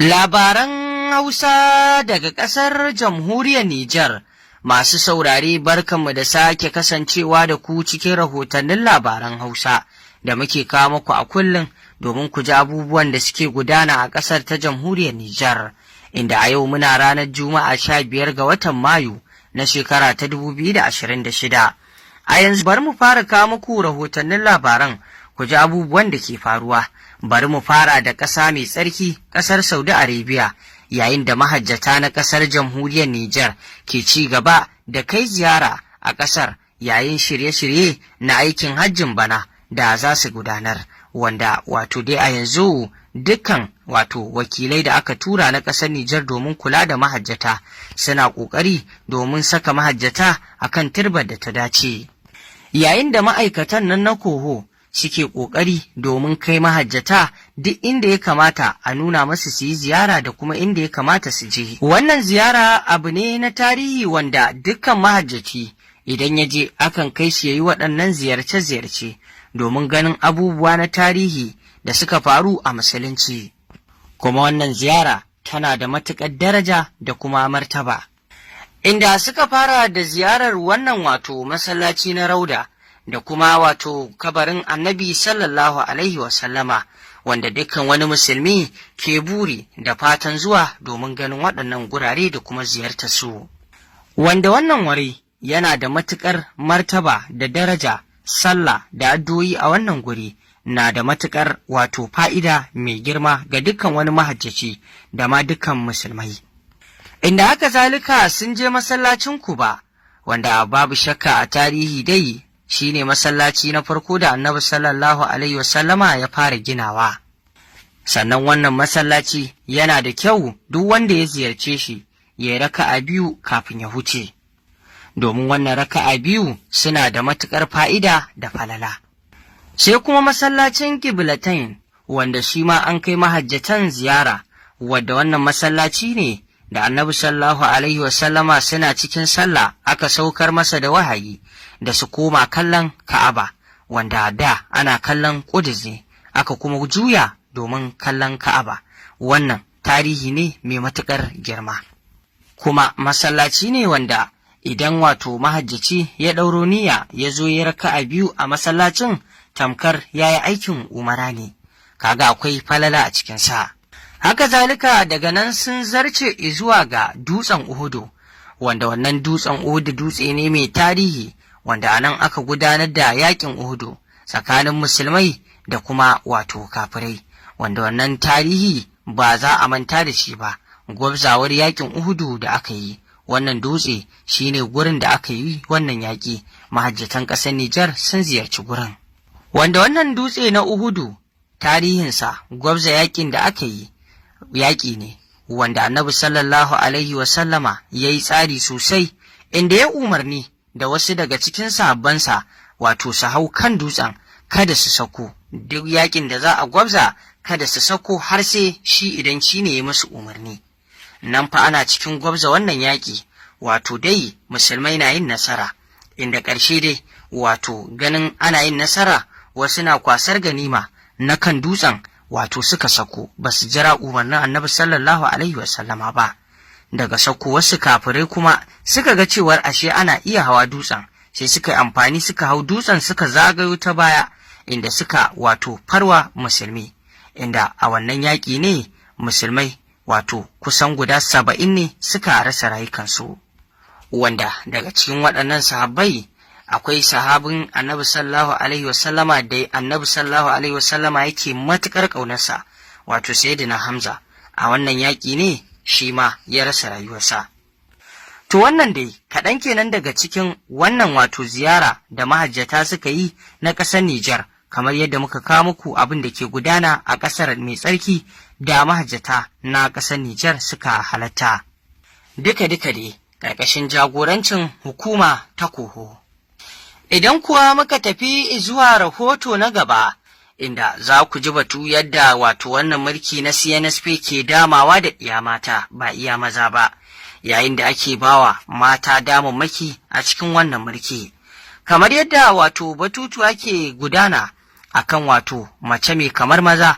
Labaran Hausa daga ƙasar Jamhuriyar Nijar. Masu saurare barkanmu da sake kasancewa da ku cikin rahotannin labaran Hausa da muke kawo muku a kullum domin ku ji abubuwan da suke gudana a ƙasar ta Jamhuriyar Nijar, inda a yau muna ranar Juma'a 15 ga watan Mayu na shekara ta 2026. A yanzu bari mu fara kawo muku rahotannin labaran ku ji abubuwan da ke faruwa. Bari mu fara da ƙasa mai tsarki, ƙasar Saudi Arabia, yayin da mahajjata na ƙasar Jamhuriyar Nijar ke ci gaba da kai ziyara a ƙasar yayin shirye-shirye na aikin hajjin bana da za su gudanar, wanda dai a yanzu dukkan wakilai da aka tura na ƙasar Nijar domin kula da mahajjata suna ƙoƙari domin saka mahajjata akan turbar da ta dace. Yayin da ma'aikatan nan na koho suke ƙoƙari domin kai mahajjata duk inda ya kamata a nuna masu su yi ziyara da kuma inda ya kamata su je. Wannan ziyara abu ne na tarihi wanda dukkan mahajjaci idan ya je akan kai shi ya yi waɗannan ziyarce-ziyarce domin ganin abubuwa na tarihi da suka faru a musulunci. Kuma wannan ziyara tana da matuƙar daraja da kuma martaba. Inda suka fara da ziyarar wannan masallaci na Rauda da kuma kabarin Annabi sallallahu alaihi wasallama, wanda dukkan wani musulmi ke buri da fatan zuwa domin ganin waɗannan gurare da kuma ziyartar su. Wanda wannan wuri yana da matuƙar martaba da daraja, sallah da addu'o'i a wannan guri na da matuƙar fa'ida mai girma ga dukkan wani mahajjaci da ma dukkan musulmai. Inda haka zalika sun je masallacin Kuba, wanda babu shakka a tarihi dai shi ne masallaci na farko da Annabi sallallahu alaihi wasallama ya fara ginawa. Sannan wannan masallaci yana da kyau duk wanda ya ziyarce shi ya yi raka'a biyu kafin ya huce, domin wannan raka'a biyu suna da matuƙar fa'ida da falala. Sai kuma masallacin Qiblatain, wanda shi ma an kai mahajjatan ziyara, wadda wannan masallaci ne da Annabi sallallahu alaihi wasallama suna cikin sallah aka saukar masa da wahayi da su koma kallon Ka'aba, wanda da ana kallon Qudus ne aka kuma juya domin kallon Ka'aba. Wannan tarihi ne mai matuƙar girma. Kuma masallaci ne wanda idan mahajjaci ya ɗauro niyya ya zo ya raka'a biyu a masallacin, tamkar ya yi aikin umara ne, kaga akwai falala a cikinsa. Haka zalika daga nan sun zarce zuwa ga dutsen Uhudu, wanda wannan dutsen Uhudu dutse ne mai tarihi, wanda a nan aka gudanar da yakin Uhudu tsakanin musulmai da kuma kafirai, wanda wannan tarihi ba za a manta da shi ba. Gwabzawar yakin Uhudu da aka yi, wannan dutse shine gurin da aka yi wannan yaki. Mahajjatan ƙasar Nijar sun ziyarci gurin, wanda wannan dutse na Uhudu tarihinsa gwabza yakin da aka yi yaƙi ne wanda Annabi sallallahu alaihi wasallama ya yi tsari sosai, inda ya umarni da wasu daga cikin sahabbansa su hau kan dutsen kada su sako. Duk yaƙin da za a gwabza kada su sako har sai shi idan shi ne ya musu umarni. Nan fa ana cikin gwabza wannan yaƙi dai musulmai na yin nasara, inda ƙarshe dai ganin ana yin nasara wasu na kwasar ganima na kan dutsen suka sako, ba su jira umarnin Annabi sallallahu alaihi wasallama ba. Daga sako wasu kafirai kuma suka ga cewar ashe ana iya hawa dutsen, sai suka yi amfani suka hau dutsen suka zagayo ta baya, inda suka farwa musulmi, inda a wannan yaƙi ne musulmai kusan guda 70 ne suka rasa rayukansu, wanda daga cikin waɗannan sahabbai akwai sahabin Annabi sallallahu alaihi wasallama da Annabi sallallahu alaihi wasallama yake matuƙar ƙaunarsa, Sayyidina Hamza. A wannan yaƙi ne shi ma ya rasa rayuwarsa. To wannan dai kaɗan kenan daga cikin wannan ziyara da mahajjata suka yi na ƙasar Nijar, kamar yadda muka kawo muku abin da ke gudana a ƙasar mai tsarki da mahajjata na ƙasar Nijar suka halatta. Duka-duka dai ƙarƙashin jagorancin hukuma ta koho. Idan kuwa muka tafi zuwa rahoto na gaba, inda za ku ji batu yadda wannan mulki na CNSP ke damawa da iya mata ba iya maza ba, yayin da ake bawa mata damammaki a cikin wannan mulki. Kamar yadda batutuwa ke gudana akan mace mai kamar maza,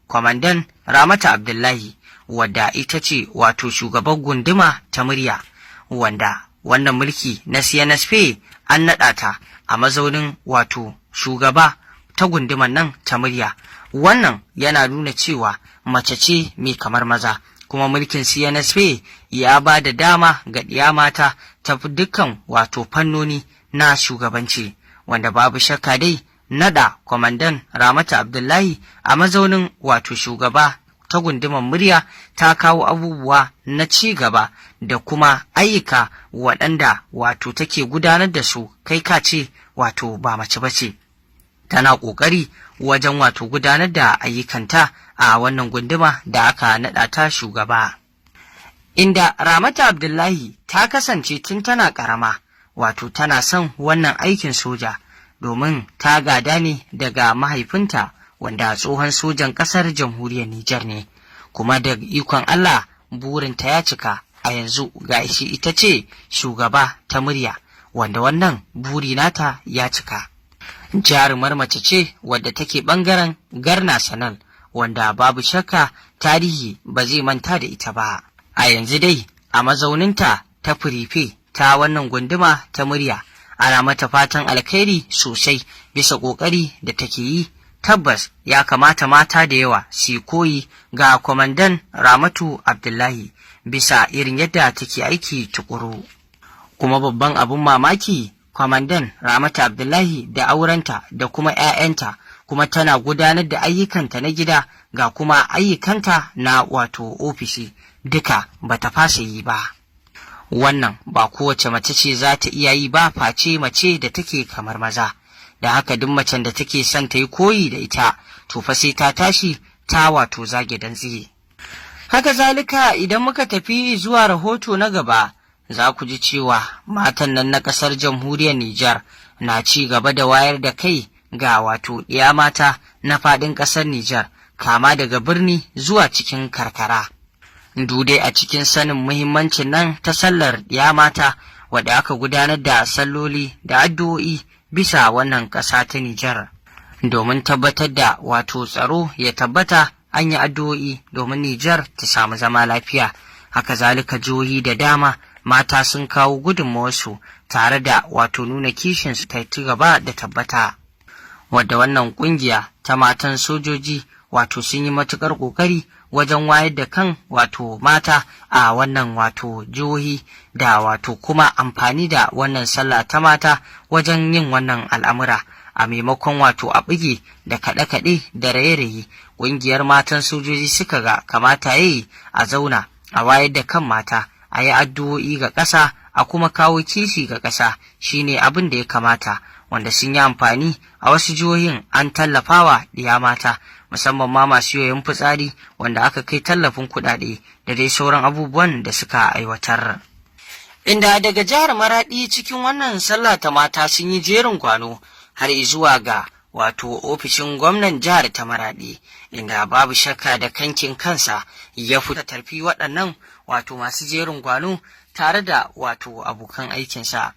Kwamandan Ramatu Abdullahi, wadda ita ce wato shugaban gunduma ta Murya, wanda wannan mulki na CNSP an naɗa ta a mazaunin wato shugaba ta gunduman nan ta Murya. Wannan yana nuna cewa mace ce mai kamar maza, kuma mulkin CNSP ya ba da dama ga ɗiya mata ta dukkan wato fannoni na shugabanci, wanda babu shakka dai naɗa kwamandan Ramatu Abdullahi a mazaunin wato shugaba ta gundumar Murya ta kawo abubuwa na ci gaba da kuma ayyuka waɗanda wato take gudanar da su kai ka ce wato ba mace ba ce. Tana ƙoƙari wajen wato gudanar da ayyukanta a wannan gunduma da aka naɗa ta shugaba. Inda Ramatu Abdullahi ta kasance tun tana ƙarama, wato tana son wannan aikin soja, domin ta gada ne daga mahaifinta wanda tsohon sojan ƙasar jamhuriyar Nijar ne, kuma da ikon Allah burinta ya cika. A yanzu ga shi ita ce shugaba ta Murya, wanda wannan buri nata ya cika. Jarumar mace ce wadda take ɓangaren Garna Sanal, wanda babu shakka tarihi ba zai manta da ita ba. A yanzu dai a mazauninta ta Firife ta wannan gunduma ta Murya, ana mata fatan alkhairi sosai bisa ƙoƙari da take yi. Tabbas ya kamata mata da yawa su koyi ga kwamandan Ramatu Abdullahi bisa irin yadda take aiki tukuru. Kuma babban abin mamaki, kwamandan Ramatu Abdullahi da aurenta da kuma 'ya'yanta, kuma tana gudanar da ayyukanta na gida ga kuma ayyukanta na wato ofishi, duka bata fasa yi ba. Wannan ba kowace mace ce za ta iya yi ba, face mace da take kamar maza. Da haka duk macen da take son ta yi koyi da ita, to fa sai ta tashi ta wato zage dantse. Haka zalika idan muka tafi zuwa rahoto na gaba, za ku ji cewa matan nan na ƙasar jamhuriyar Nijar na ci gaba da wayar da kai ga wato ɗiya mata na faɗin ƙasar Nijar, kama daga birni zuwa cikin karkara. Dudai a cikin sanin muhimmancin nan ta sallar ɗiya mata, wadda aka gudanar da salloli da addu'o'i bisa wannan ƙasa ta Nijar, domin tabbatar da wato tsaro ya tabbata, an yi addu'o'i domin Nijar ta samu zama lafiya. Haka zalika jihohi da dama mata sun kawo gudunmawarsu tare da wato nuna kishinsu ta ci gaba da tabbata, wadda wannan ƙungiya ta matan sojoji wato sun yi matuƙar ƙoƙari wajen wayar da kan wato mata a wannan wato jihohi, da wato kuma amfani da wannan sallah ta mata wajen yin wannan al'amura, a maimakon wato a buge da kaɗe-kaɗe da raye-raye. Ƙungiyar matan sojoji suka ga kamata yayi a zauna a wayar da kan mata, a yi addu'o'i ga ƙasa, a kuma kawo kishi ga ƙasa, shine abin da ya kamata, wanda sun yi amfani a wasu jihohin an tallafawa ɗiya mata, musamman ma masu yoyon fitsari, wanda aka kai tallafin kuɗaɗe da dai sauran abubuwan da suka aiwatar. Inda daga jihar Maraɗi cikin wannan sallah ta mata sun yi jerin gwano har zuwa ga wato ofishin gwamnan jihar ta Maraɗi, inda babu shakka da kankin kansa ya fita tarfi waɗannan wato masu jerin gwano tare da wato abokan aikinsa,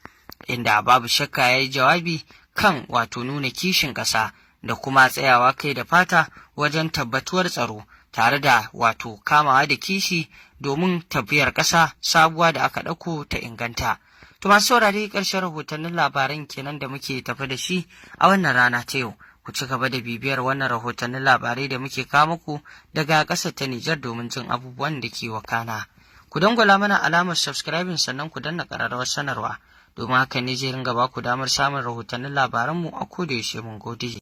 inda babu shakka ya yi jawabi kan wato nuna kishin ƙasa da kuma tsayawa kai da fata wajen tabbatuwar tsaro, tare da wato kamawa da kishi domin tafiyar ƙasa sabuwa da aka ɗauko ta inganta. To masu saurare, ƙarshen rahotannin labaran kenan da muke tafi da shi a wannan rana ta yau. Ku ci gaba da bibiyar wannan rahotannin labarai da muke kawo muku daga ƙasar ta Nijar domin jin abubuwan da ke wakana. Ku dangwala mana alamar subscribing, sannan ku danna ƙararrawar sanarwa, domin haka ne zai ringa ba ku damar samun rahotannin labaranmu a koda yaushe. Mun gode.